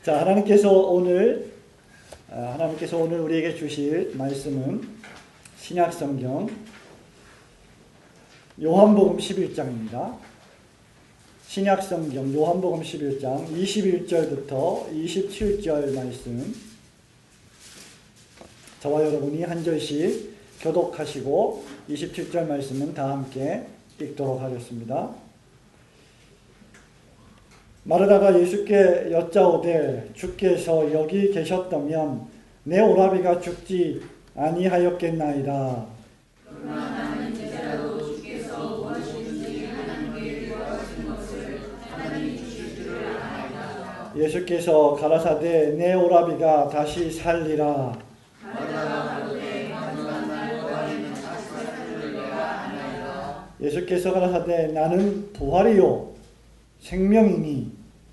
자, 하나님께서 오늘 우리에게 주실 말씀은 신약성경 요한복음 11장입니다. 신약성경 요한복음 11장 21절부터 27절 말씀, 저와 여러분이 한 절씩 교독하시고 27절 말씀은 다 함께 읽도록 하겠습니다. 마르다가 예수께 여짜오되 주께서 여기 계셨다면 내 오라비가 죽지 아니하였겠나이다. 그러나 나는 제자로 주께서 무엇이든지 하나님께 구하신 것을 하나님이 주실 줄을 아나이다. 예수께서 가라사대 내 오라비가 다시 살리라. 마르다가 가로되 마지막 날 부활에는 다시 살 줄을 내가 아나이다. 예수께서 가라사대 나는 부활이요 생명이니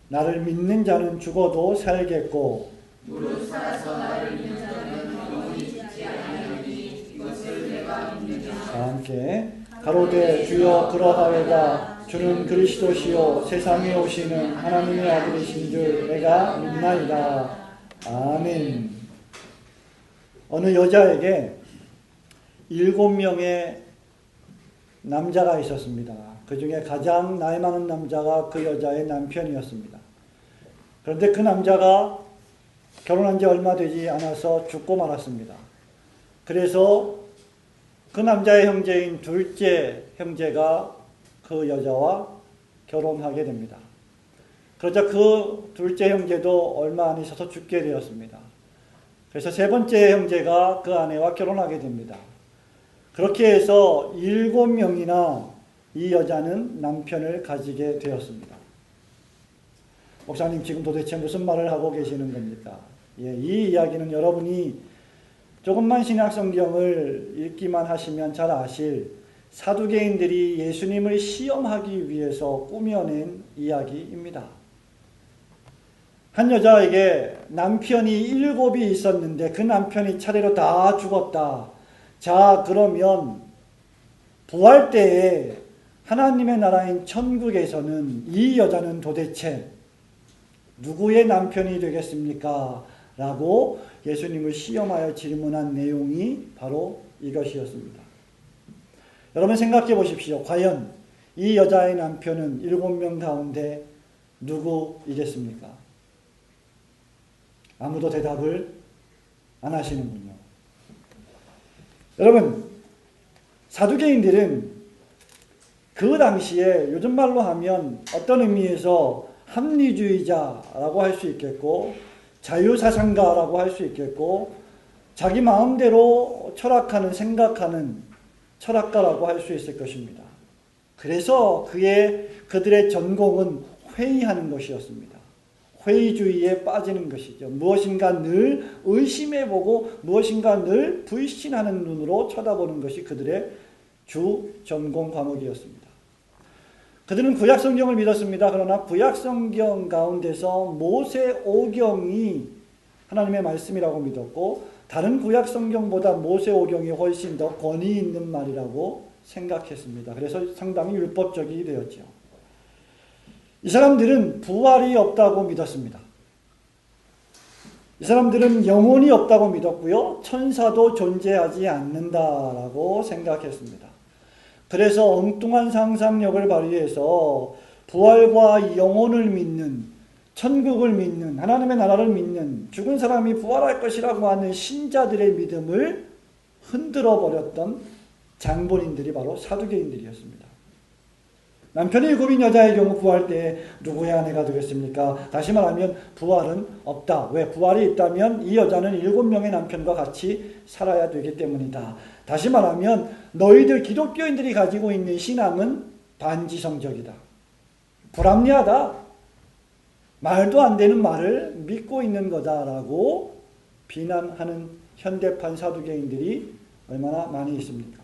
나를 믿는 자는 죽어도 살겠고 무릇 살아서 나를 믿는 자는 영원히 죽지 아니하리니 이것을 내가 믿느냐. 함께 가로되 주여 그러하외다. 주는 그리스도시요 세상에 오시는 하나님의 아들이신 줄 내가 믿나이다. 아멘. 어느 여자에게 7명의 남자가 있었습니다. 그 중에 가장 나이 많은 남자가 그 여자의 남편이었습니다. 그런데 그 남자가 결혼한 지 얼마 되지 않아서 죽고 말았습니다. 그래서 그 남자의 형제인 둘째 형제가 그 여자와 결혼하게 됩니다. 그러자 그 둘째 형제도 얼마 안 있어서 죽게 되었습니다. 그래서 세 번째 형제가 그 아내와 결혼하게 됩니다. 그렇게 해서 7명이나 이 여자는 남편을 가지게 되었습니다. 목사님, 지금 도대체 무슨 말을 하고 계시는 겁니까? 이 이야기는 여러분이 조금만 신약성경을 읽기만 하시면 잘 아실 사두개인들이 예수님을 시험하기 위해서 꾸며낸 이야기입니다. 한 여자에게 남편이 7이 있었는데 그 남편이 차례로 다 죽었다. 자, 그러면 부활 때에 하나님의 나라인 천국에서는 이 여자는 도대체 누구의 남편이 되겠습니까? 라고 예수님을 시험하여 질문한 내용이 바로 이것이었습니다. 여러분 생각해 보십시오. 과연 이 여자의 남편은 7명 가운데 누구이겠습니까? 아무도 대답을 안 하시는군요. 여러분, 사두개인들은 그 당시에 요즘 말로 하면 어떤 의미에서 합리주의자라고 할 수 있겠고 자유사상가라고 할 수 있겠고 자기 마음대로 철학하는, 생각하는 철학가라고 할 수 있을 것입니다. 그래서 그들의 전공은 회의하는 것이었습니다. 회의주의에 빠지는 것이죠. 무엇인가 늘 의심해보고 무엇인가 늘 불신하는 눈으로 쳐다보는 것이 그들의 주 전공 과목이었습니다. 그들은 구약성경을 믿었습니다. 그러나 구약성경 가운데서 모세오경이 하나님의 말씀이라고 믿었고 다른 구약성경보다 모세오경이 훨씬 더 권위 있는 말이라고 생각했습니다. 그래서 상당히 율법적이 되었죠. 이 사람들은 부활이 없다고 믿었습니다. 이 사람들은 영혼이 없다고 믿었고요. 천사도 존재하지 않는다라고 생각했습니다. 그래서 엉뚱한 상상력을 발휘해서 부활과 영혼을 믿는, 천국을 믿는, 하나님의 나라를 믿는, 죽은 사람이 부활할 것이라고 하는 신자들의 믿음을 흔들어 버렸던 장본인들이 바로 사두개인들이었습니다. 남편이 7인 여자의 경우 부활 때 누구의 아내가 되겠습니까? 다시 말하면 부활은 없다. 왜? 부활이 있다면 이 여자는 7명의 남편과 같이 살아야 되기 때문이다. 다시 말하면 너희들 기독교인들이 가지고 있는 신앙은 반지성적이다. 불합리하다. 말도 안 되는 말을 믿고 있는 거다라고 비난하는 현대판 사두개인들이 얼마나 많이 있습니까?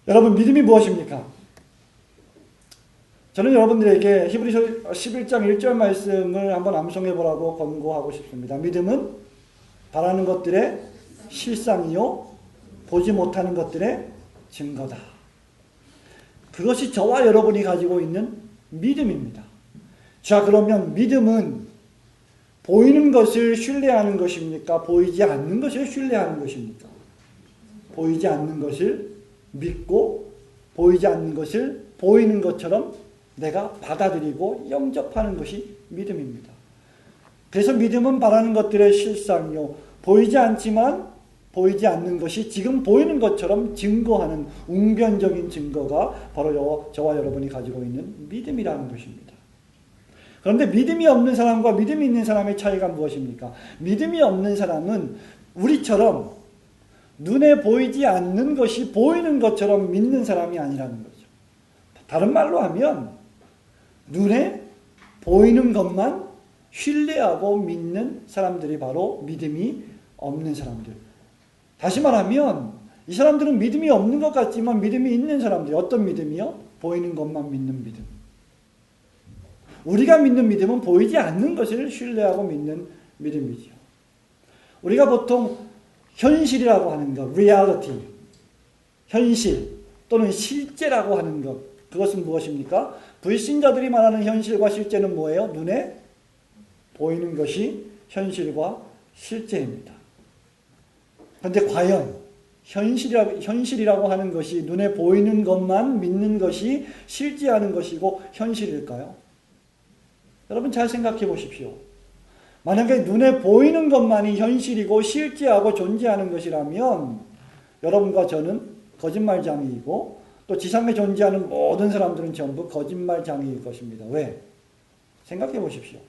여러분, 믿음이 무엇입니까? 저는 여러분들에게 히브리서 11장 1절 말씀을 한번 암송해 보라고 권고하고 싶습니다. 믿음은 바라는 것들의 실상이요 보지 못하는 것들의 증거다. 그것이 저와 여러분이 가지고 있는 믿음입니다. 자, 그러면 믿음은 보이는 것을 신뢰하는 것입니까? 보이지 않는 것을 신뢰하는 것입니까? 보이지 않는 것을 믿고 보이지 않는 것을 보이는 것처럼 내가 받아들이고 영접하는 것이 믿음입니다. 그래서 믿음은 바라는 것들의 실상이요, 보이지 않지만 보이지 않는 것이 지금 보이는 것처럼 증거하는 웅변적인 증거가 바로 저와 여러분이 가지고 있는 믿음이라는 것입니다. 그런데 믿음이 없는 사람과 믿음이 있는 사람의 차이가 무엇입니까? 믿음이 없는 사람은 우리처럼 눈에 보이지 않는 것이 보이는 것처럼 믿는 사람이 아니라는 거죠. 다른 말로 하면 눈에 보이는 것만 신뢰하고 믿는 사람들이 바로 믿음이 없는 사람들. 다시 말하면 이 사람들은 믿음이 없는 것 같지만 믿음이 있는 사람들이 어떤 믿음이요? 보이는 것만 믿는 믿음. 우리가 믿는 믿음은 보이지 않는 것을 신뢰하고 믿는 믿음이죠. 우리가 보통 현실이라고 하는 것, reality, 현실 또는 실제라고 하는 것, 그것은 무엇입니까? 불신자들이 말하는 현실과 실제는 뭐예요? 눈에 보이는 것이 현실과 실제입니다. 그런데 과연 현실이라고 하는 것이 눈에 보이는 것만 믿는 것이 실제하는 것이고 현실일까요? 여러분 잘 생각해 보십시오. 만약에 눈에 보이는 것만이 현실이고 실제하고 존재하는 것이라면 여러분과 저는 거짓말장이이고 또 지상에 존재하는 모든 사람들은 전부 거짓말장이일 것입니다. 왜? 생각해 보십시오.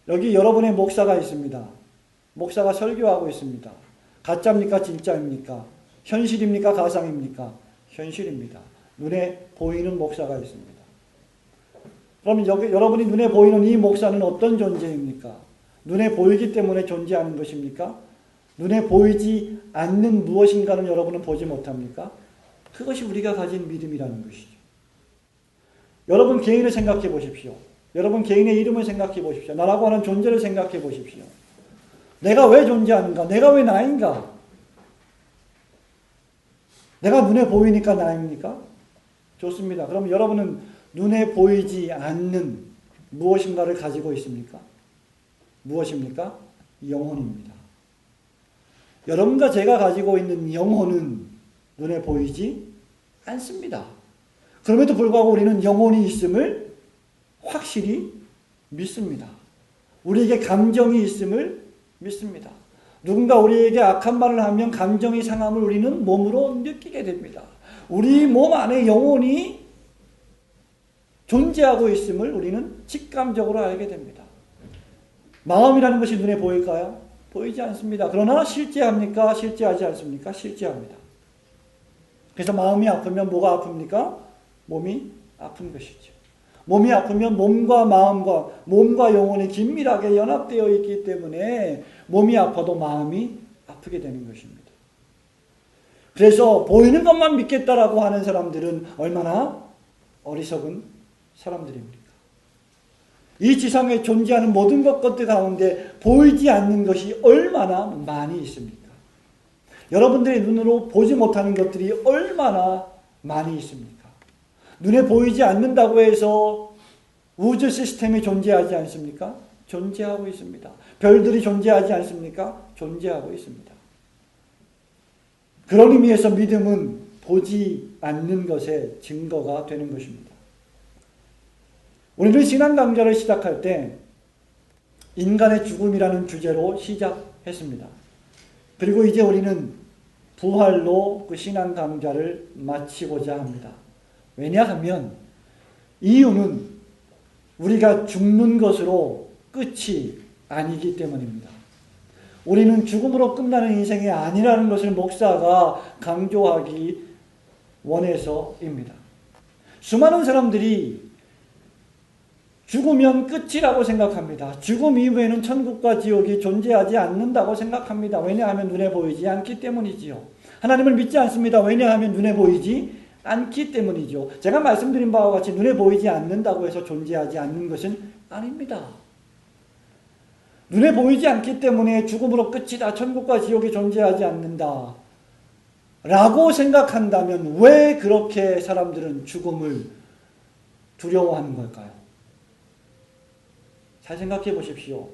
여기 여러분의 목사가 있습니다. 목사가 설교하고 있습니다. 가짜입니까? 진짜입니까? 현실입니까? 가상입니까? 현실입니다. 눈에 보이는 목사가 있습니다. 그럼 여러분이 눈에 보이는 이 목사는 어떤 존재입니까? 눈에 보이기 때문에 존재하는 것입니까? 눈에 보이지 않는 무엇인가는 여러분은 보지 못합니까? 그것이 우리가 가진 믿음이라는 것이죠. 여러분 개인을 생각해 보십시오. 여러분 개인의 이름을 생각해 보십시오. 나라고 하는 존재를 생각해 보십시오. 내가 왜 존재하는가? 내가 왜 나인가? 내가 눈에 보이니까 나입니까? 좋습니다. 그럼 여러분은 눈에 보이지 않는 무엇인가를 가지고 있습니까? 무엇입니까? 영혼입니다. 여러분과 제가 가지고 있는 영혼은 눈에 보이지 않습니다. 그럼에도 불구하고 우리는 영혼이 있음을 확실히 믿습니다. 우리에게 감정이 있음을 믿습니다. 누군가 우리에게 악한 말을 하면 감정이 상함을 우리는 몸으로 느끼게 됩니다. 우리 몸 안에 영혼이 존재하고 있음을 우리는 직감적으로 알게 됩니다. 마음이라는 것이 눈에 보일까요? 보이지 않습니다. 그러나 실제합니까? 실제하지 않습니까? 실제합니다. 그래서 마음이 아프면 뭐가 아픕니까? 몸이 아픈 것이죠. 몸이 아프면 몸과 영혼이 긴밀하게 연합되어 있기 때문에 몸이 아파도 마음이 아프게 되는 것입니다. 그래서 보이는 것만 믿겠다라고 하는 사람들은 얼마나 어리석은 사람들입니까? 이 지상에 존재하는 모든 것들 가운데 보이지 않는 것이 얼마나 많이 있습니까? 여러분들의 눈으로 보지 못하는 것들이 얼마나 많이 있습니까? 눈에 보이지 않는다고 해서 우주 시스템이 존재하지 않습니까? 존재하고 있습니다. 별들이 존재하지 않습니까? 존재하고 있습니다. 그런 의미에서 믿음은 보지 않는 것의 증거가 되는 것입니다. 우리는 신앙 강좌를 시작할 때 인간의 죽음이라는 주제로 시작했습니다. 그리고 이제 우리는 부활로 그 신앙 강좌를 마치고자 합니다. 왜냐하면 이유는 우리가 죽는 것으로 끝이 아니기 때문입니다. 우리는 죽음으로 끝나는 인생이 아니라는 것을 목사가 강조하기 원해서입니다. 수많은 사람들이 죽으면 끝이라고 생각합니다. 죽음 이후에는 천국과 지옥이 존재하지 않는다고 생각합니다. 왜냐하면 눈에 보이지 않기 때문이지요. 하나님을 믿지 않습니다. 왜냐하면 눈에 보이지 않기 때문이죠. 제가 말씀드린 바와 같이 눈에 보이지 않는다고 해서 존재하지 않는 것은 아닙니다. 눈에 보이지 않기 때문에 죽음으로 끝이다. 천국과 지옥이 존재하지 않는다. 라고 생각한다면 왜 그렇게 사람들은 죽음을 두려워하는 걸까요? 잘 생각해 보십시오.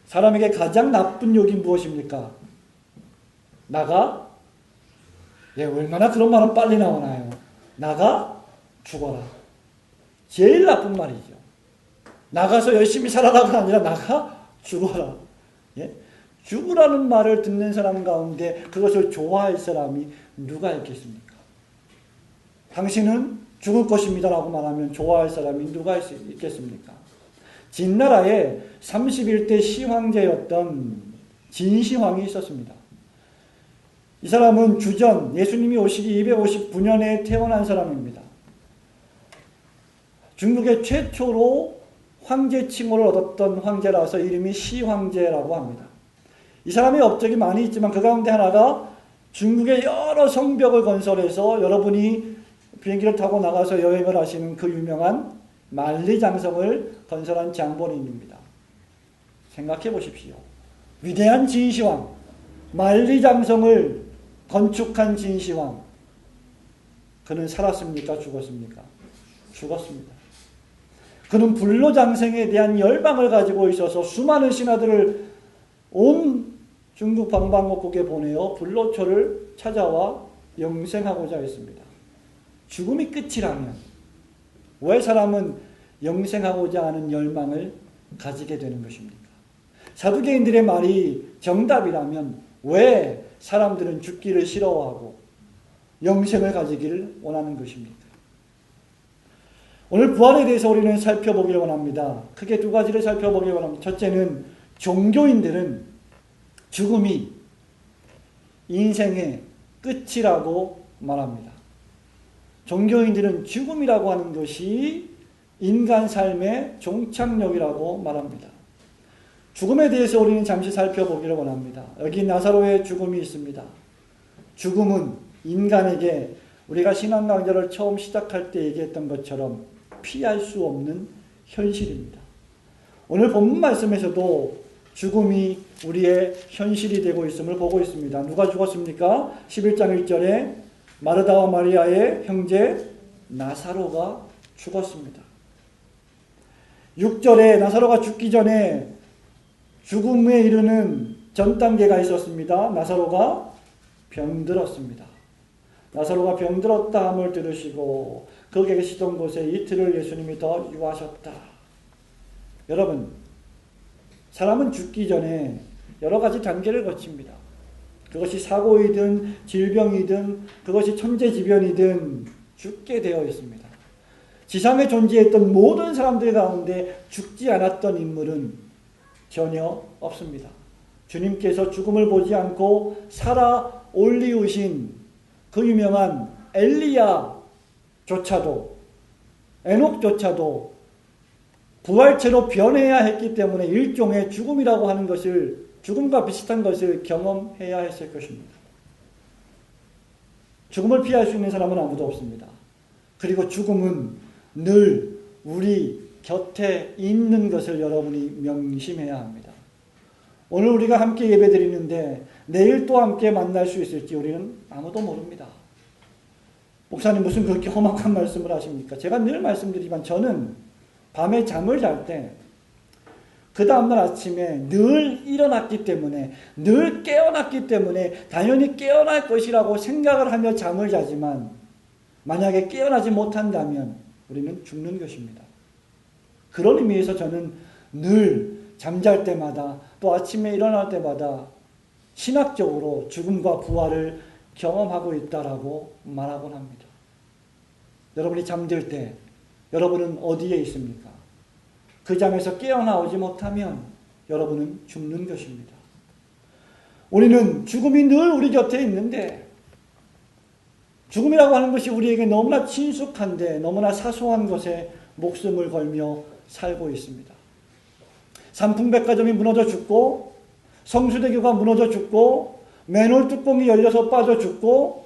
사람에게 가장 나쁜 욕이 무엇입니까? 나가? 예, 얼마나 그런 말은 빨리 나오나요? 나가 죽어라. 제일 나쁜 말이죠. 나가서 열심히 살아라가 아니라 나가 죽어라. 예? 죽으라는 말을 듣는 사람 가운데 그것을 좋아할 사람이 누가 있겠습니까? 당신은 죽을 것입니다 라고 말하면 좋아할 사람이 누가 있겠습니까? 진나라에 31대 시황제였던 진시황이 있었습니다. 이 사람은 주전 예수님이 오시기 259년에 태어난 사람입니다. 중국의 최초로 황제 칭호를 얻었던 황제라서 이름이 시황제라고 합니다. 이 사람의 업적이 많이 있지만 그 가운데 하나가 중국의 여러 성벽을 건설해서 여러분이 비행기를 타고 나가서 여행을 하시는 그 유명한 만리장성을 건설한 장본인입니다. 생각해 보십시오. 위대한 진시황, 만리장성을 건축한 진시황, 그는 살았습니까? 죽었습니까? 죽었습니다. 그는 불로장생에 대한 열망을 가지고 있어서 수많은 신하들을 온 중국 방방곡곡에 보내어 불로초를 찾아와 영생하고자 했습니다. 죽음이 끝이라면 왜 사람은 영생하고자 하는 열망을 가지게 되는 것입니까? 사두개인들의 말이 정답이라면 왜 사람들은 죽기를 싫어하고 영생을 가지기를 원하는 것입니까? 오늘 부활에 대해서 우리는 살펴보기를 원합니다. 크게 두 가지를 살펴보기를 원합니다. 첫째는 종교인들은 죽음이 인생의 끝이라고 말합니다. 종교인들은 죽음이라고 하는 것이 인간 삶의 종착역이라고 말합니다. 죽음에 대해서 우리는 잠시 살펴보기를 원합니다. 여기 나사로의 죽음이 있습니다. 죽음은 인간에게 우리가 신앙 강좌를 처음 시작할 때 얘기했던 것처럼 피할 수 없는 현실입니다. 오늘 본문 말씀에서도 죽음이 우리의 현실이 되고 있음을 보고 있습니다. 누가 죽었습니까? 11장 1절에 마르다와 마리아의 형제 나사로가 죽었습니다. 6절에 나사로가 죽기 전에 죽음에 이르는 전 단계가 있었습니다. 나사로가 병들었습니다. 나사로가 병들었다 함을 들으시고 거기에 계시던 곳에 이틀을 예수님이 더 유하셨다. 여러분, 사람은 죽기 전에 여러 가지 단계를 거칩니다. 그것이 사고이든 질병이든 그것이 천재지변이든 죽게 되어 있습니다. 지상에 존재했던 모든 사람들 가운데 죽지 않았던 인물은 전혀 없습니다. 주님께서 죽음을 보지 않고 살아 올리우신 그 유명한 엘리야조차도, 에녹조차도 부활체로 변해야 했기 때문에 일종의 죽음이라고 하는 것을, 죽음과 비슷한 것을 경험해야 했을 것입니다. 죽음을 피할 수 있는 사람은 아무도 없습니다. 그리고 죽음은 늘 우리 곁에 있는 것을 여러분이 명심해야 합니다. 오늘 우리가 함께 예배드리는데 내일 또 함께 만날 수 있을지 우리는 아무도 모릅니다. 목사님 무슨 그렇게 험악한 말씀을 하십니까? 제가 늘 말씀드리지만 저는 밤에 잠을 잘 때 그 다음날 아침에 늘 일어났기 때문에, 늘 깨어났기 때문에 당연히 깨어날 것이라고 생각을 하며 잠을 자지만 만약에 깨어나지 못한다면 우리는 죽는 것입니다. 그런 의미에서 저는 늘 잠잘 때마다 또 아침에 일어날 때마다 신학적으로 죽음과 부활을 경험하고 있다라고 말하곤 합니다. 여러분이 잠들 때 여러분은 어디에 있습니까? 그 잠에서 깨어나오지 못하면 여러분은 죽는 것입니다. 우리는 죽음이 늘 우리 곁에 있는데 죽음이라고 하는 것이 우리에게 너무나 친숙한데 너무나 사소한 것에 목숨을 걸며 살고 있습니다. 삼풍백화점이 무너져 죽고 성수대교가 무너져 죽고 맨홀 뚜껑이 열려서 빠져 죽고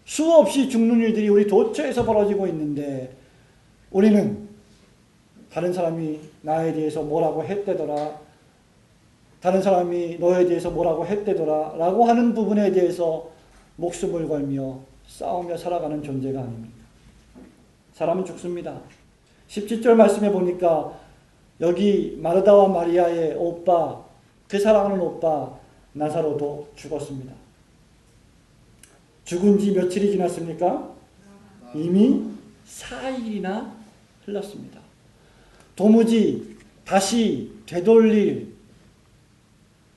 수없이 죽는 일들이 우리 도처에서 벌어지고 있는데 우리는 다른 사람이 나에 대해서 뭐라고 했대더라, 다른 사람이 너에 대해서 뭐라고 했대더라 라고 하는 부분에 대해서 목숨을 걸며 싸우며 살아가는 존재가 아닙니다. 사람은 죽습니다. 17절 말씀에 보니까 여기 마르다와 마리아의 오빠 그 사랑하는 오빠 나사로도 죽었습니다. 죽은 지 며칠이 지났습니까? 이미 4일이나 흘렀습니다. 도무지 다시 되돌릴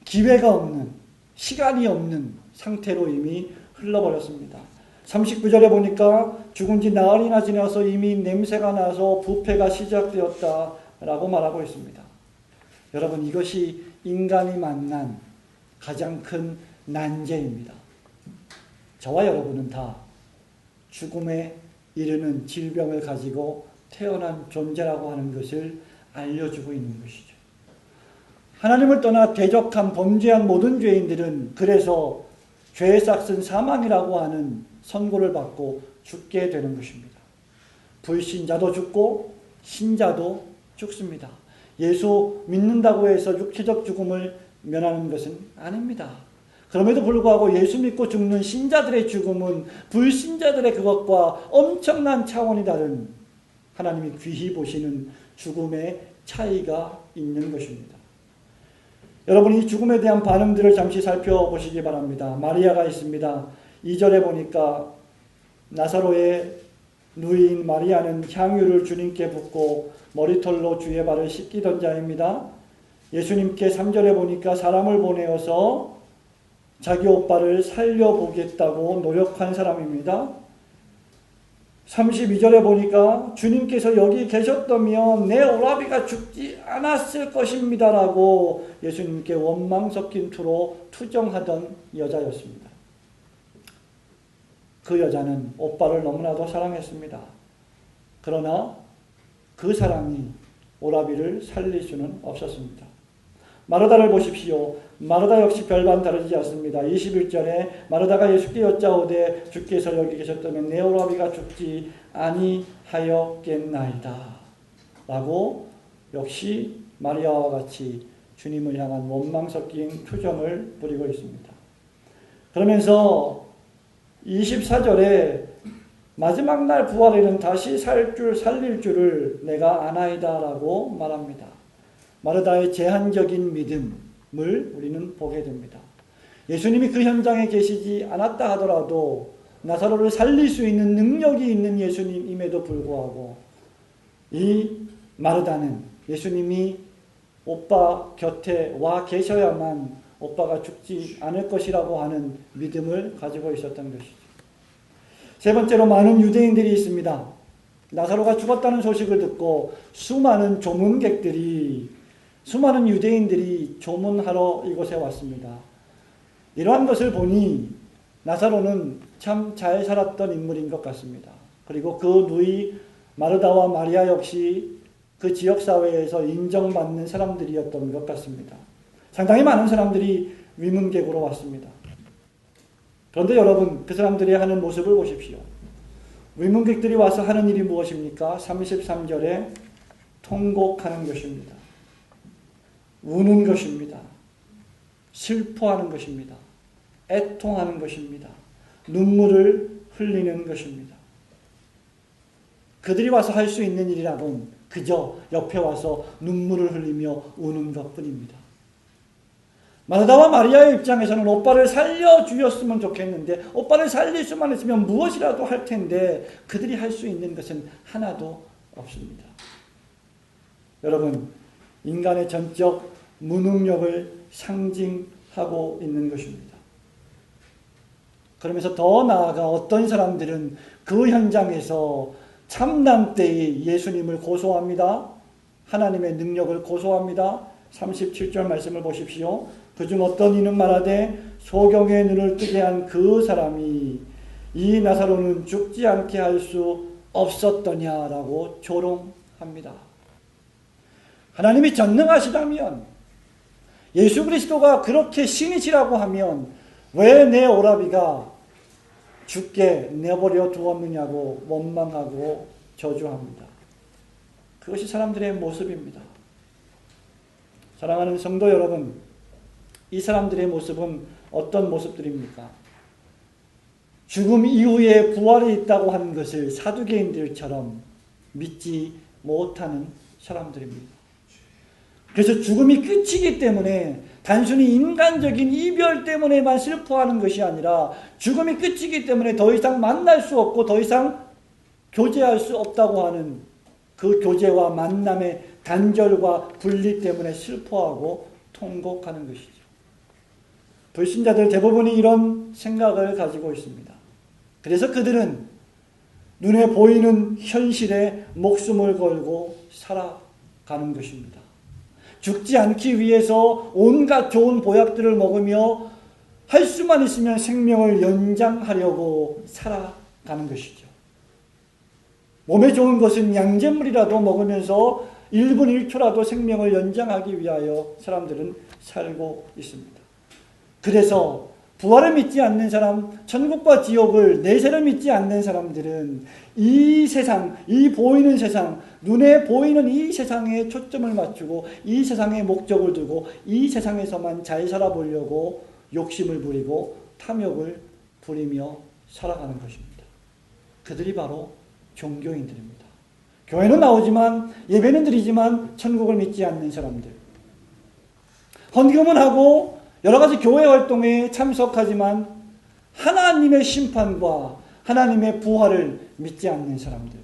기회가 없는, 시간이 없는 상태로 이미 흘러버렸습니다. 39절에 보니까 죽은 지 나흘이나 지나서 이미 냄새가 나서 부패가 시작되었다라고 말하고 있습니다. 여러분, 이것이 인간이 만난 가장 큰 난제입니다. 저와 여러분은 다 죽음에 이르는 질병을 가지고 태어난 존재라고 하는 것을 알려주고 있는 것이죠. 하나님을 떠나 대적한 범죄한 모든 죄인들은 그래서 죄의 삭은 사망이라고 하는 선고를 받고 죽게 되는 것입니다. 불신자도 죽고 신자도 죽습니다. 예수 믿는다고 해서 육체적 죽음을 면하는 것은 아닙니다. 그럼에도 불구하고 예수 믿고 죽는 신자들의 죽음은 불신자들의 그것과 엄청난 차원이 다른 하나님이 귀히 보시는 죽음의 차이가 있는 것입니다. 여러분, 이 죽음에 대한 반응들을 잠시 살펴보시기 바랍니다. 마리아가 있습니다. 2절에 보니까 나사로의 누이인 마리아는 향유를 주님께 붓고 머리털로 주의 발을 씻기던 자입니다. 예수님께 3절에 보니까 사람을 보내어서 자기 오빠를 살려보겠다고 노력한 사람입니다. 32절에 보니까 주님께서 여기 계셨다면 내 오라비가 죽지 않았을 것입니다 라고 예수님께 원망 섞인 투로 투정하던 여자였습니다. 그 여자는 오빠를 너무나도 사랑했습니다. 그러나 그 사랑이 오라비를 살릴 수는 없었습니다. 마르다를 보십시오. 마르다 역시 별반 다르지 않습니다. 21절에 마르다가 예수께 여짜오되 주께서 여기 계셨다면 내 오라비가 죽지 아니하였겠나이다 라고 역시 마리아와 같이 주님을 향한 원망 섞인 투정을 부리고 있습니다. 그러면서 24절에 마지막 날 부활에는 다시 살릴 줄을 내가 아나이다 라고 말합니다. 마르다의 제한적인 믿음을 우리는 보게 됩니다. 예수님이 그 현장에 계시지 않았다 하더라도 나사로를 살릴 수 있는 능력이 있는 예수님임에도 불구하고 이 마르다는 예수님이 오빠 곁에 와 계셔야만 오빠가 죽지 않을 것이라고 하는 믿음을 가지고 있었던 것이죠. 세 번째로 많은 유대인들이 있습니다. 나사로가 죽었다는 소식을 듣고 수많은 유대인들이 조문하러 이곳에 왔습니다. 이러한 것을 보니 나사로는 참 잘 살았던 인물인 것 같습니다. 그리고 그 누이 마르다와 마리아 역시 그 지역사회에서 인정받는 사람들이었던 것 같습니다. 상당히 많은 사람들이 위문객으로 왔습니다. 그런데 여러분, 그 사람들이 하는 모습을 보십시오. 위문객들이 와서 하는 일이 무엇입니까? 33절에 통곡하는 것입니다. 우는 것입니다. 슬퍼하는 것입니다. 애통하는 것입니다. 눈물을 흘리는 것입니다. 그들이 와서 할 수 있는 일이라곤 그저 옆에 와서 눈물을 흘리며 우는 것뿐입니다. 마르다와 마리아의 입장에서는 오빠를 살려주었으면 좋겠는데, 오빠를 살릴 수만 있으면 무엇이라도 할 텐데 그들이 할 수 있는 것은 하나도 없습니다. 여러분, 인간의 전적 무능력을 상징하고 있는 것입니다. 그러면서 더 나아가 어떤 사람들은 그 현장에서 참난 때의 예수님을 고소합니다. 하나님의 능력을 고소합니다. 37절 말씀을 보십시오. 그중 어떤 이는 말하되 소경의 눈을 뜨게 한 그 사람이 이 나사로는 죽지 않게 할 수 없었더냐라고 조롱합니다. 하나님이 전능하시다면, 예수 그리스도가 그렇게 신이시라고 하면 왜 내 오라비가 죽게 내버려 두었느냐고 원망하고 저주합니다. 그것이 사람들의 모습입니다. 사랑하는 성도 여러분, 이 사람들의 모습은 어떤 모습들입니까? 죽음 이후에 부활이 있다고 하는 것을 사두개인들처럼 믿지 못하는 사람들입니다. 그래서 죽음이 끝이기 때문에 단순히 인간적인 이별 때문에만 슬퍼하는 것이 아니라 죽음이 끝이기 때문에 더 이상 만날 수 없고 더 이상 교제할 수 없다고 하는 그 교제와 만남의 단절과 분리 때문에 슬퍼하고 통곡하는 것이죠. 불신자들 대부분이 이런 생각을 가지고 있습니다. 그래서 그들은 눈에 보이는 현실에 목숨을 걸고 살아가는 것입니다. 죽지 않기 위해서 온갖 좋은 보약들을 먹으며 할 수만 있으면 생명을 연장하려고 살아가는 것이죠. 몸에 좋은 것은 양잿물이라도 먹으면서 1분 1초라도 생명을 연장하기 위하여 사람들은 살고 있습니다. 그래서 부활을 믿지 않는 사람, 천국과 지옥을 내세를 믿지 않는 사람들은 이 세상, 이 보이는 세상, 눈에 보이는 이 세상에 초점을 맞추고 이 세상에 목적을 두고 이 세상에서만 잘 살아보려고 욕심을 부리고 탐욕을 부리며 살아가는 것입니다. 그들이 바로 종교인들입니다. 교회는 나오지만 예배는 드리지만 천국을 믿지 않는 사람들. 헌금은 하고 여러 가지 교회 활동에 참석하지만 하나님의 심판과 하나님의 부활을 믿지 않는 사람들.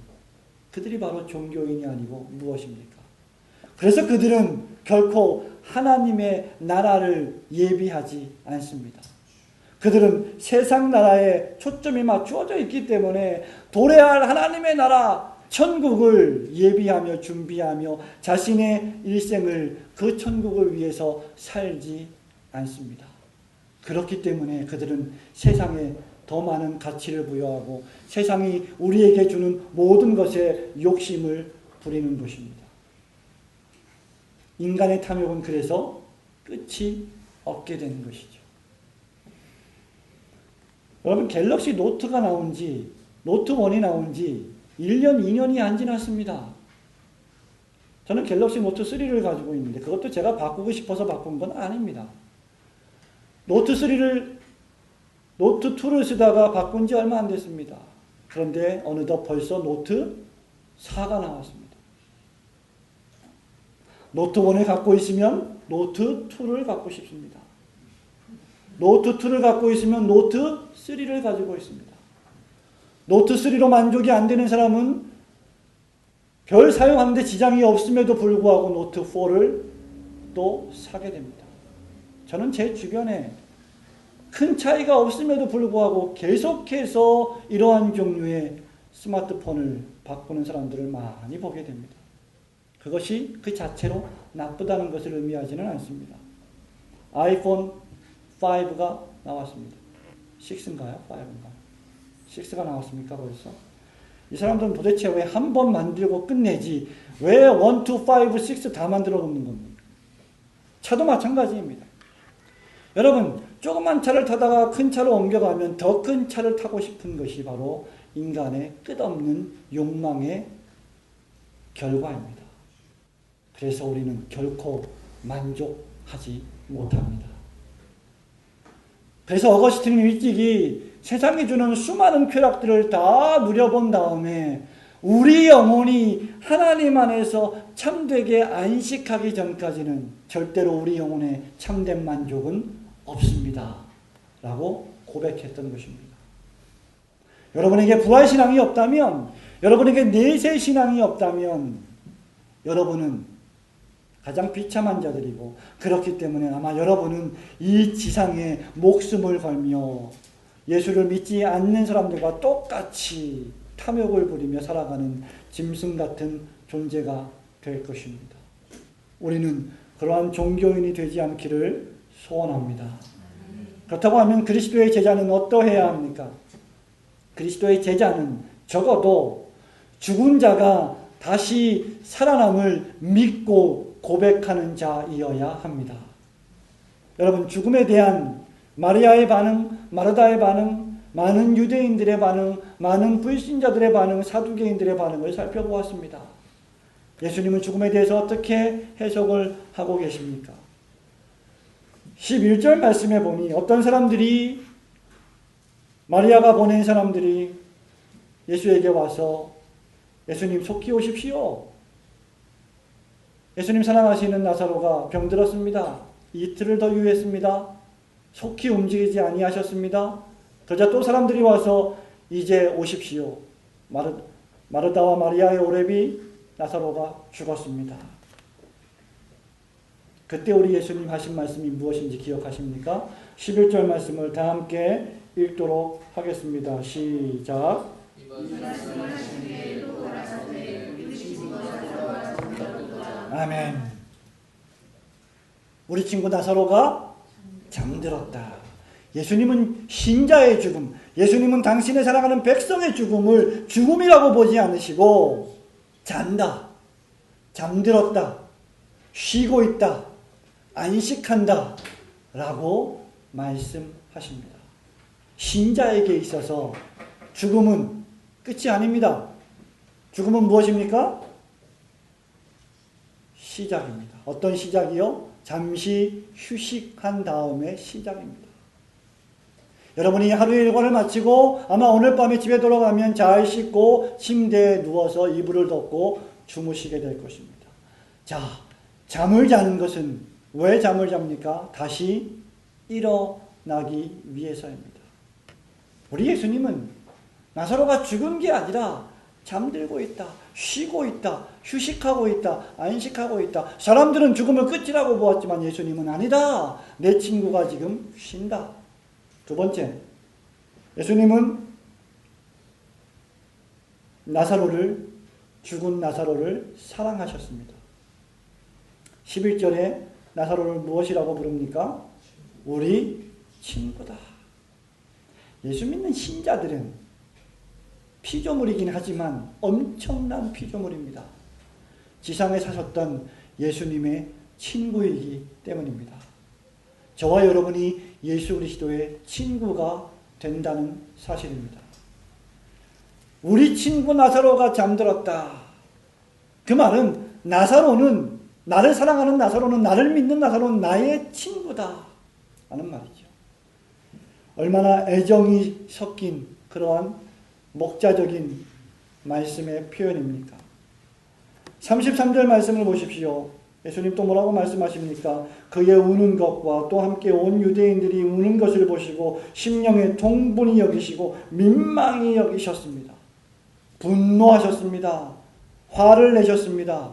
그들이 바로 종교인이 아니고 무엇입니까? 그래서 그들은 결코 하나님의 나라를 예비하지 않습니다. 그들은 세상 나라에 초점이 맞추어져 있기 때문에 도래할 하나님의 나라, 천국을 예비하며 준비하며 자신의 일생을 그 천국을 위해서 살지 않습니다. 그렇기 때문에 그들은 세상에 더 많은 가치를 부여하고 세상이 우리에게 주는 모든 것에 욕심을 부리는 것입니다. 인간의 탐욕은 그래서 끝이 없게 되는 것이죠. 여러분, 갤럭시 노트가 나온 지, 노트1이 나온 지 1년, 2년이 안 지났습니다. 저는 갤럭시 노트3를 가지고 있는데 그것도 제가 바꾸고 싶어서 바꾼 건 아닙니다. 노트3를 노트2를 쓰다가 바꾼 지 얼마 안 됐습니다. 그런데 어느덧 벌써 노트4가 나왔습니다. 노트1을 갖고 있으면 노트2를 갖고 싶습니다. 노트2를 갖고 있으면 노트3를 가지고 있습니다. 노트3로 만족이 안 되는 사람은 별 사용하는데 지장이 없음에도 불구하고 노트4를 또 사게 됩니다. 저는 제 주변에 큰 차이가 없음에도 불구하고 계속해서 이러한 종류의 스마트폰을 바꾸는 사람들을 많이 보게 됩니다. 그것이 그 자체로 나쁘다는 것을 의미하지는 않습니다. 아이폰 5가 나왔습니다. 6인가요? 5인가요? 6가 나왔습니까? 벌써? 이 사람들은 도대체 왜 한 번 만들고 끝내지 왜 1, 2, 5, 6 다 만들어 놓는 겁니까? 차도 마찬가지입니다. 여러분, 조그만 차를 타다가 큰 차로 옮겨가면 더 큰 차를 타고 싶은 것이 바로 인간의 끝없는 욕망의 결과입니다. 그래서 우리는 결코 만족하지 못합니다. 그래서 어거스틴 일찍이 세상이 주는 수많은 쾌락들을 다 누려본 다음에 우리 영혼이 하나님 안에서 참되게 안식하기 전까지는 절대로 우리 영혼에 참된 만족은 없습니다. 라고 고백했던 것입니다. 여러분에게 부활신앙이 없다면, 여러분에게 내세신앙이 없다면 여러분은 가장 비참한 자들이고, 그렇기 때문에 아마 여러분은 이 지상에 목숨을 걸며 예수를 믿지 않는 사람들과 똑같이 탐욕을 부리며 살아가는 짐승 같은 존재가 될 것입니다. 우리는 그러한 종교인이 되지 않기를 소원합니다. 그렇다고 하면 그리스도의 제자는 어떠해야 합니까? 그리스도의 제자는 적어도 죽은 자가 다시 살아남을 믿고 고백하는 자이어야 합니다. 여러분, 죽음에 대한 마리아의 반응, 마르다의 반응, 많은 유대인들의 반응, 많은 불신자들의 반응, 사두개인들의 반응을 살펴보았습니다. 예수님은 죽음에 대해서 어떻게 해석을 하고 계십니까? 11절 말씀에 보니 어떤 사람들이, 마리아가 보낸 사람들이 예수에게 와서 예수님 속히 오십시오. 예수님 사랑하시는 나사로가 병들었습니다. 이틀을 더 유했습니다. 속히 움직이지 아니하셨습니다. 그러자 또 사람들이 와서 이제 오십시오. 마르다와 마리아의 오레비 나사로가 죽었습니다. 그때 우리 예수님 하신 말씀이 무엇인지 기억하십니까? 11절 말씀을 다 함께 읽도록 하겠습니다. 시작. 아멘. 우리 친구 나사로가 잠들었다. 예수님은 신자의 죽음, 예수님은 당신의 사랑하는 백성의 죽음을 죽음이라고 보지 않으시고 잔다, 잠들었다, 쉬고 있다, 안식한다 라고 말씀하십니다. 신자에게 있어서 죽음은 끝이 아닙니다. 죽음은 무엇입니까? 시작입니다. 어떤 시작이요? 잠시 휴식한 다음에 시작입니다. 여러분이 하루의 일과를 마치고 아마 오늘 밤에 집에 돌아가면 잘 씻고 침대에 누워서 이불을 덮고 주무시게 될 것입니다. 자, 잠을 자는 것은 왜 잠을 잡니까? 다시 일어나기 위해서입니다. 우리 예수님은 나사로가 죽은 게 아니라 잠들고 있다, 쉬고 있다, 휴식하고 있다, 안식하고 있다. 사람들은 죽음을 끝이라고 보았지만 예수님은 아니다. 내 친구가 지금 쉰다. 두 번째, 예수님은 죽은 나사로를 사랑하셨습니다. 11절에 나사로를 무엇이라고 부릅니까? 우리 친구다. 예수 믿는 신자들은 피조물이긴 하지만 엄청난 피조물입니다. 지상에 사셨던 예수님의 친구이기 때문입니다. 저와 여러분이 예수 그리스도의 친구가 된다는 사실입니다. 우리 친구 나사로가 잠들었다. 그 말은 나를 사랑하는 나사로는, 나를 믿는 나사로는 나의 친구다 라는 말이죠. 얼마나 애정이 섞인 그러한 목자적인 말씀의 표현입니까? 33절 말씀을 보십시오. 예수님 또 뭐라고 말씀하십니까? 그의 우는 것과 또 함께 온 유대인들이 우는 것을 보시고 심령에 통분히 여기시고 민망히 여기셨습니다. 분노하셨습니다. 화를 내셨습니다.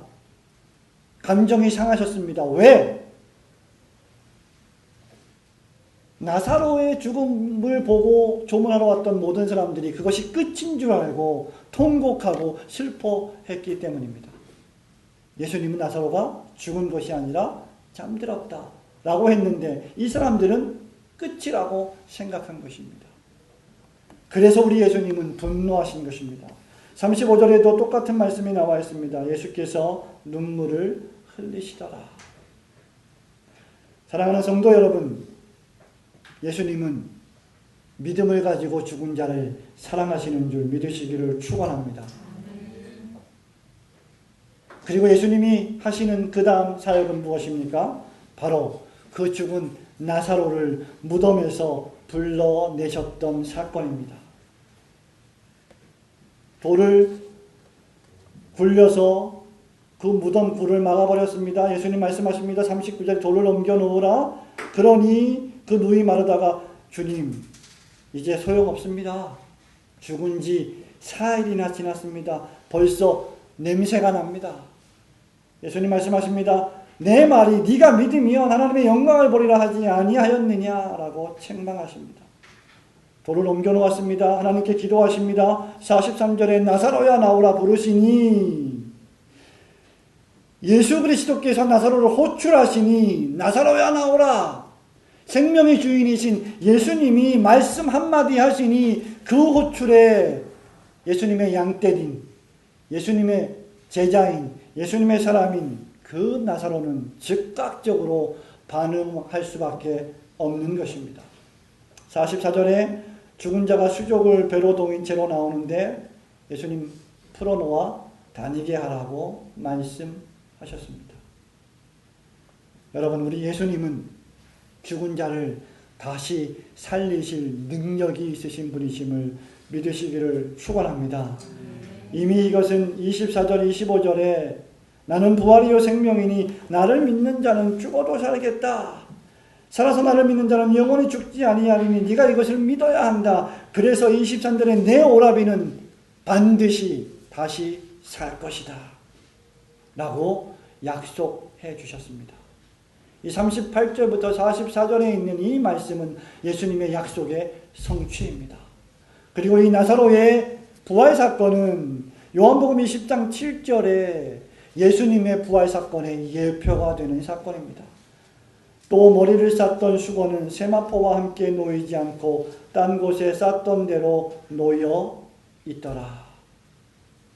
감정이 상하셨습니다. 왜? 나사로의 죽음을 보고 조문하러 왔던 모든 사람들이 그것이 끝인 줄 알고 통곡하고 슬퍼했기 때문입니다. 예수님은 나사로가 죽은 것이 아니라 잠들었다 라고 했는데 이 사람들은 끝이라고 생각한 것입니다. 그래서 우리 예수님은 분노하신 것입니다. 35절에도 똑같은 말씀이 나와 있습니다. 예수께서 눈물을 흘리시더라. 사랑하는 성도 여러분, 예수님은 믿음을 가지고 죽은 자를 사랑하시는 줄 믿으시기를 축원합니다. 그리고 예수님이 하시는 그 다음 사역은 무엇입니까? 바로 그 죽은 나사로를 무덤에서 불러내셨던 사건입니다. 돌을 굴려서 그 무덤 굴을 막아버렸습니다. 예수님 말씀하십니다. 39절에 돌을 옮겨 놓으라. 그러니 그 누이 마르다가 주님 이제 소용없습니다. 죽은 지 4일이나 지났습니다. 벌써 냄새가 납니다. 예수님 말씀하십니다. 내 말이 네가 믿으면 하나님의 영광을 보리라 하지 아니하였느냐라고 책망하십니다. 돌을 옮겨 놓았습니다. 하나님께 기도하십니다. 43절에 나사로야 나오라 부르시니 예수 그리스도께서 나사로를 호출하시니 나사로야 나오라. 생명의 주인이신 예수님이 말씀 한마디 하시니 그 호출에 예수님의 양떼인, 예수님의 제자인, 예수님의 사람인 그 나사로는 즉각적으로 반응할 수밖에 없는 것입니다. 44절에 죽은 자가 수족을 배로 동인 채로 나오는데 예수님 풀어놓아 다니게 하라고 말씀하셨습니다. 여러분, 우리 예수님은 죽은 자를 다시 살리실 능력이 있으신 분이심을 믿으시기를 축원합니다. 이미 이것은 24절 25절에 나는 부활이요 생명이니 나를 믿는 자는 죽어도 살겠다 살아서 나를 믿는 자는 영원히 죽지 아니하리니 네가 이것을 믿어야 한다. 그래서 23절에 내 오라비는 반드시 다시 살 것이다 라고 약속해 주셨습니다. 이 38절부터 44절에 있는 이 말씀은 예수님의 약속의 성취입니다. 그리고 이 나사로의 부활 사건은 요한복음 20장 7절에 예수님의 부활 사건의 예표가 되는 사건입니다. 또 머리를 쌌던 수건은 세마포와 함께 놓이지 않고 딴 곳에 쌌던 대로 놓여 있더라.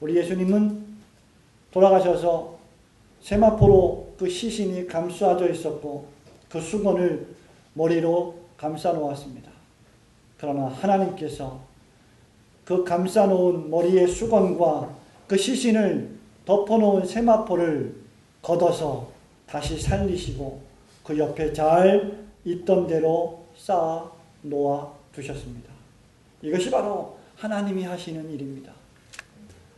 우리 예수님은 돌아가셔서 세마포로 그 시신이 감싸져 있었고 그 수건을 머리로 감싸 놓았습니다. 그러나 하나님께서 그 감싸 놓은 머리의 수건과 그 시신을 덮어 놓은 세마포를 걷어서 다시 살리시고 그 옆에 잘 있던 대로 쌓아 놓아 두셨습니다. 이것이 바로 하나님이 하시는 일입니다.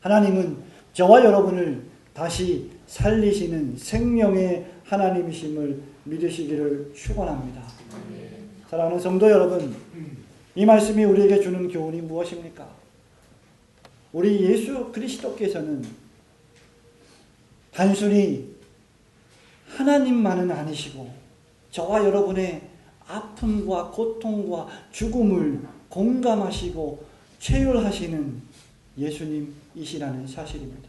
하나님은 저와 여러분을 다시 살리시는 생명의 하나님이심을 믿으시기를 축원합니다. 사랑하는 성도 여러분, 이 말씀이 우리에게 주는 교훈이 무엇입니까? 우리 예수 그리스도께서는 단순히 하나님만은 아니시고 저와 여러분의 아픔과 고통과 죽음을 공감하시고 체휼하시는 예수님이시라는 사실입니다.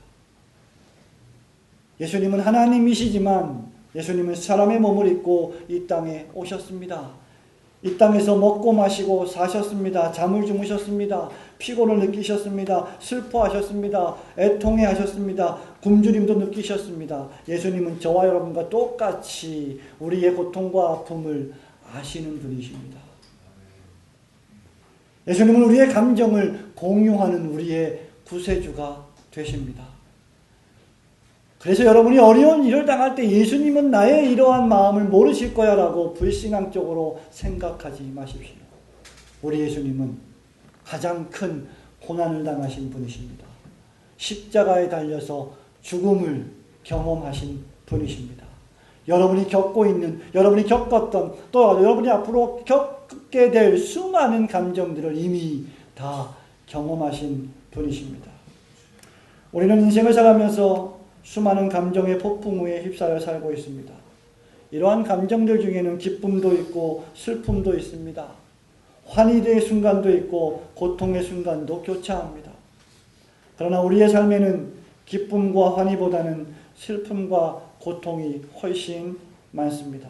예수님은 하나님이시지만 예수님은 사람의 몸을 입고 이 땅에 오셨습니다. 이 땅에서 먹고 마시고 사셨습니다. 잠을 주무셨습니다. 피곤을 느끼셨습니다. 슬퍼하셨습니다. 애통해 하셨습니다. 굶주림도 느끼셨습니다. 예수님은 저와 여러분과 똑같이 우리의 고통과 아픔을 아시는 분이십니다. 예수님은 우리의 감정을 공유하는 우리의 구세주가 되십니다. 그래서 여러분이 어려운 일을 당할 때 예수님은 나의 이러한 마음을 모르실 거야 라고 불신앙적으로 생각하지 마십시오. 우리 예수님은 가장 큰 고난을 당하신 분이십니다. 십자가에 달려서 죽음을 경험하신 분이십니다. 여러분이 겪고 있는, 여러분이 겪었던, 또 여러분이 앞으로 겪게 될 수많은 감정들을 이미 다 경험하신 분이십니다. 우리는 인생을 살아가면서 수많은 감정의 폭풍 위에 휩싸여 살고 있습니다. 이러한 감정들 중에는 기쁨도 있고 슬픔도 있습니다. 환희의 순간도 있고 고통의 순간도 교차합니다. 그러나 우리의 삶에는 기쁨과 환희보다는 슬픔과 고통이 훨씬 많습니다.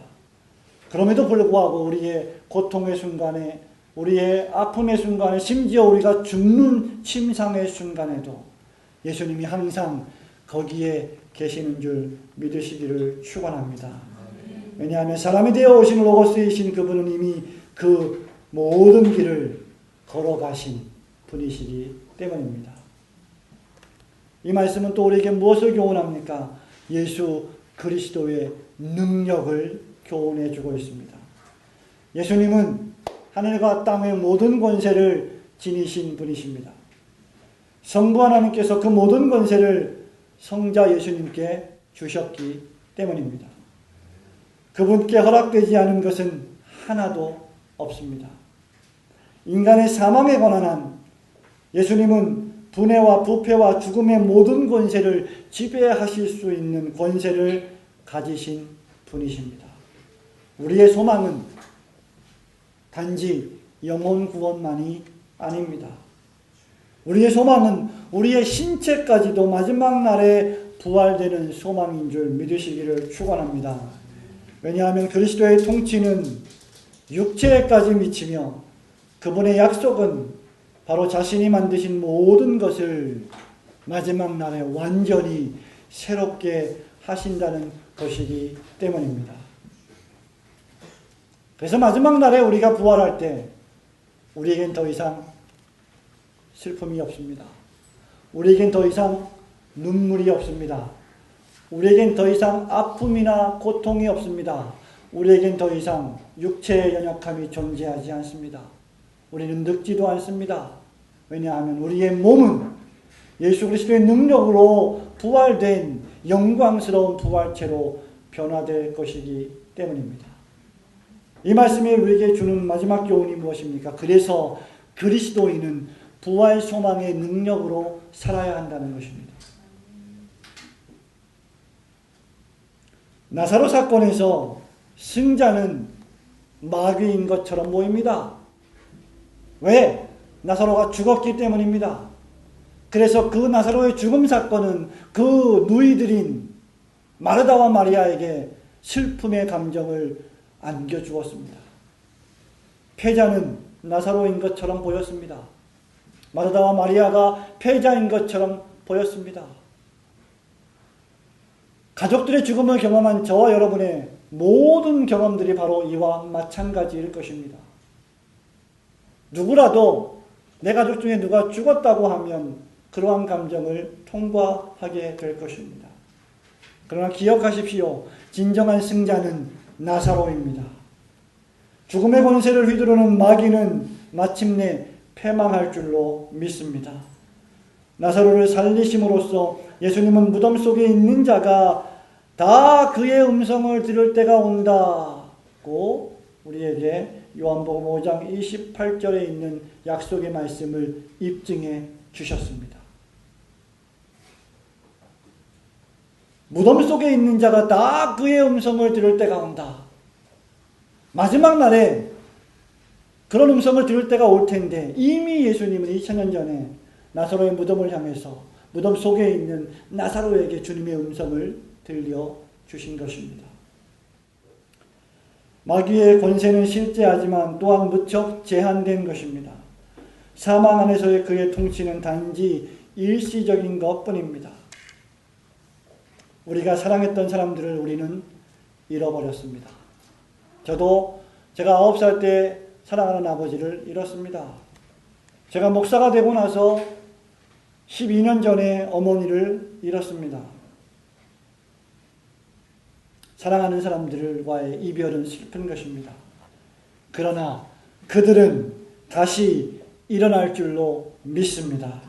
그럼에도 불구하고 우리의 고통의 순간에, 우리의 아픔의 순간에, 심지어 우리가 죽는 침상의 순간에도 예수님이 항상 거기에 계시는 줄 믿으시기를 축원합니다. 왜냐하면 사람이 되어 오신 로고스이신 그분은 이미 그 모든 길을 걸어가신 분이시기 때문입니다. 이 말씀은 또 우리에게 무엇을 교훈합니까? 예수 그리스도의 능력을 교훈해 주고 있습니다. 예수님은 하늘과 땅의 모든 권세를 지니신 분이십니다. 성부 하나님께서 그 모든 권세를 성자 예수님께 주셨기 때문입니다. 그분께 허락되지 않은 것은 하나도 없습니다. 인간의 사망에 관한 예수님은 분해와 부패와 죽음의 모든 권세를 지배하실 수 있는 권세를 가지신 분이십니다. 우리의 소망은 단지 영혼 구원만이 아닙니다. 우리의 소망은 우리의 신체까지도 마지막 날에 부활되는 소망인 줄 믿으시기를 축원합니다. 왜냐하면 그리스도의 통치는 육체에까지 미치며 그분의 약속은 바로 자신이 만드신 모든 것을 마지막 날에 완전히 새롭게 하신다는 것이기 때문입니다. 그래서 마지막 날에 우리가 부활할 때 우리에겐 더 이상 슬픔이 없습니다. 우리에겐 더 이상 눈물이 없습니다. 우리에겐 더 이상 아픔이나 고통이 없습니다. 우리에겐 더 이상 육체의 연약함이 존재하지 않습니다. 우리는 늙지도 않습니다. 왜냐하면 우리의 몸은 예수 그리스도의 능력으로 부활된 영광스러운 부활체로 변화될 것이기 때문입니다. 이 말씀이 우리에게 주는 마지막 교훈이 무엇입니까? 그래서 그리스도인은 부활 소망의 능력으로 살아야 한다는 것입니다. 나사로 사건에서 승자는 마귀인 것처럼 보입니다. 왜? 나사로가 죽었기 때문입니다. 그래서 그 나사로의 죽음 사건은 그 누이들인 마르다와 마리아에게 슬픔의 감정을 안겨주었습니다. 패자는 나사로인 것처럼 보였습니다. 마르다와 마리아가 패자인 것처럼 보였습니다. 가족들의 죽음을 경험한 저와 여러분의 모든 경험들이 바로 이와 마찬가지일 것입니다. 누구라도 내 가족 중에 누가 죽었다고 하면 그러한 감정을 통과하게 될 것입니다. 그러나 기억하십시오. 진정한 승자는 나사로입니다. 죽음의 권세를 휘두르는 마귀는 마침내 패망할 줄로 믿습니다. 나사로를 살리심으로써 예수님은 무덤 속에 있는 자가 다 그의 음성을 들을 때가 온다고 우리에게 요한복음 5장 28절에 있는 약속의 말씀을 입증해 주셨습니다. 무덤 속에 있는 자가 다 그의 음성을 들을 때가 온다. 마지막 날에 그런 음성을 들을 때가 올 텐데 이미 예수님은 2000년 전에 나사로의 무덤을 향해서 무덤 속에 있는 나사로에게 주님의 음성을 들려주신 것입니다. 마귀의 권세는 실제하지만 또한 무척 제한된 것입니다. 사망 안에서의 그의 통치는 단지 일시적인 것뿐입니다. 우리가 사랑했던 사람들을 우리는 잃어버렸습니다. 저도 제가 9살 때 사랑하는 아버지를 잃었습니다. 제가 목사가 되고 나서 12년 전에 어머니를 잃었습니다. 사랑하는 사람들과의 이별은 슬픈 것입니다. 그러나 그들은 다시 일어날 줄로 믿습니다.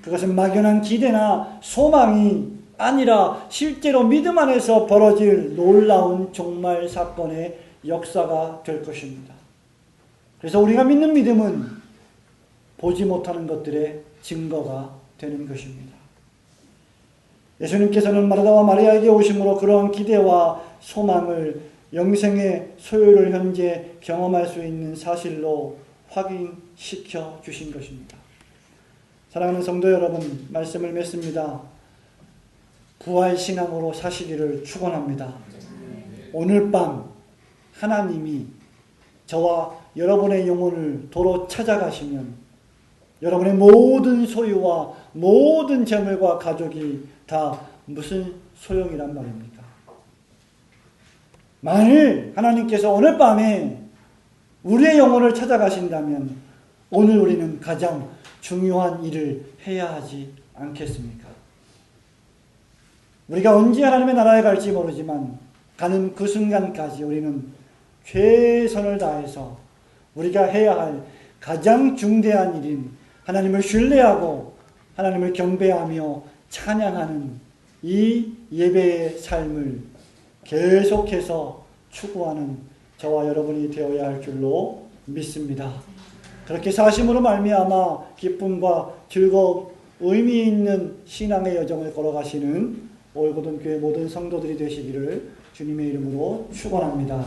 그것은 막연한 기대나 소망이 아니라 실제로 믿음 안에서 벌어질 놀라운 종말 사건의 역사가 될 것입니다. 그래서 우리가 믿는 믿음은 보지 못하는 것들의 증거가 되는 것입니다. 예수님께서는 마르다와 마리아에게 오심으로 그러한 기대와 소망을 영생의 소유를 현재 경험할 수 있는 사실로 확인시켜 주신 것입니다. 사랑하는 성도 여러분, 말씀을 맺습니다. 부활신앙으로 사시기를 축원합니다. 오늘 밤 하나님이 저와 여러분의 영혼을 도로 찾아가시면 여러분의 모든 소유와 모든 재물과 가족이 다 무슨 소용이란 말입니까? 만일 하나님께서 오늘 밤에 우리의 영혼을 찾아가신다면 오늘 우리는 가장 중요한 일을 해야 하지 않겠습니까? 우리가 언제 하나님의 나라에 갈지 모르지만 가는 그 순간까지 우리는 최선을 다해서 우리가 해야 할 가장 중대한 일인 하나님을 신뢰하고 하나님을 경배하며 찬양하는 이 예배의 삶을 계속해서 추구하는 저와 여러분이 되어야 할 줄로 믿습니다. 그렇게 사심으로 말미암아 기쁨과 즐거움, 의미 있는 신앙의 여정을 걸어가시는 올고등교회 모든 성도들이 되시기를 주님의 이름으로 축원합니다.